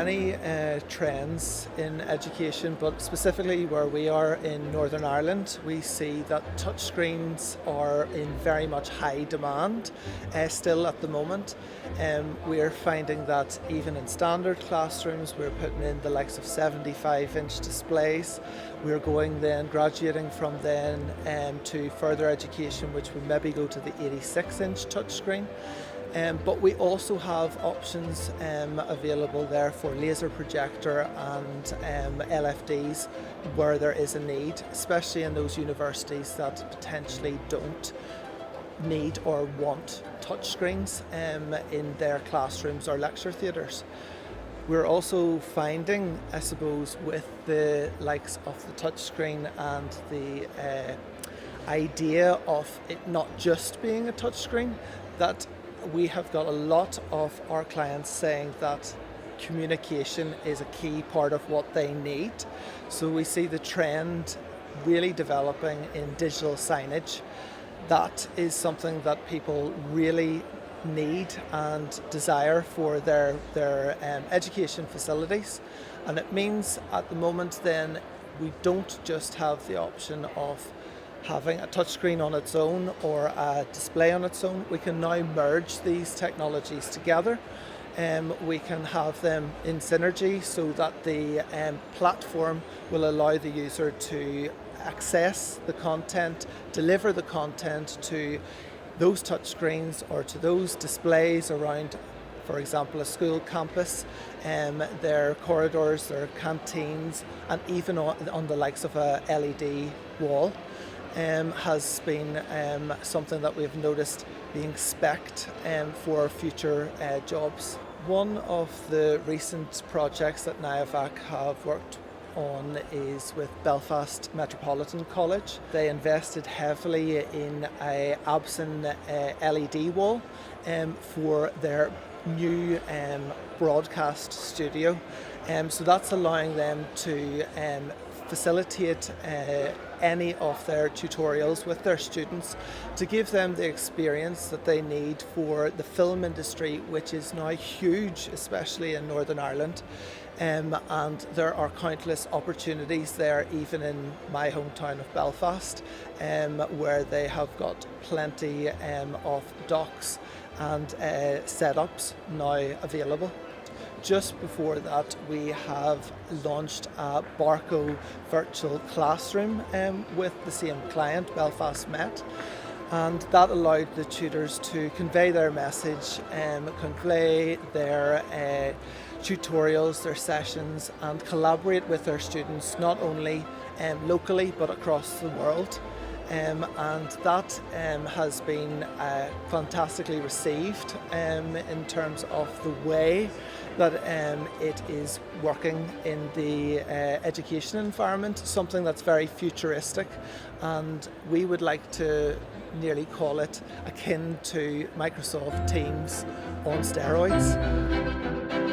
many trends in education, but specifically where we are in Northern Ireland, we see that touchscreens are in very much high demand still at the moment. We are finding that even in standard classrooms, we're putting in the likes of 75-inch displays. We're graduating from then to further education, which would maybe go to the 86-inch touchscreen. But we also have options available there for laser projector and LFDs where there is a need, especially in those universities that potentially don't need or want touchscreens in their classrooms or lecture theatres. We're also finding, I suppose, with the likes of the touchscreen and the idea of it not just being a touchscreen, that we have got a lot of our clients saying that communication is a key part of what they need. So we see the trend really developing in digital signage. That is something that people really need and desire for their education facilities. And it means at the moment then we don't just have the option of having a touchscreen on its own or a display on its own. We can now merge these technologies together. We can have them in synergy so that the platform will allow the user to access the content, deliver the content to those touchscreens or to those displays around, for example, a school campus, their corridors, their canteens, and even on the likes of a LED wall. Has been something that we've noticed being spec'd for future jobs. One of the recent projects that Niavac have worked on is with Belfast Metropolitan College. They invested heavily in a Absyn LED wall for their new broadcast studio. So that's allowing them to facilitate any of their tutorials with their students to give them the experience that they need for the film industry, which is now huge, especially in Northern Ireland. And there are countless opportunities there, even in my hometown of Belfast, where they have got plenty of docks and setups now available. Just before that, we have launched a Barco virtual classroom with the same client, Belfast Met, and that allowed the tutors to convey their message, convey their tutorials, their sessions, and collaborate with their students not only locally but across the world. And that has been fantastically received in terms of the way that it is working in the education environment, something that's very futuristic, and we would like to nearly call it akin to Microsoft Teams on steroids.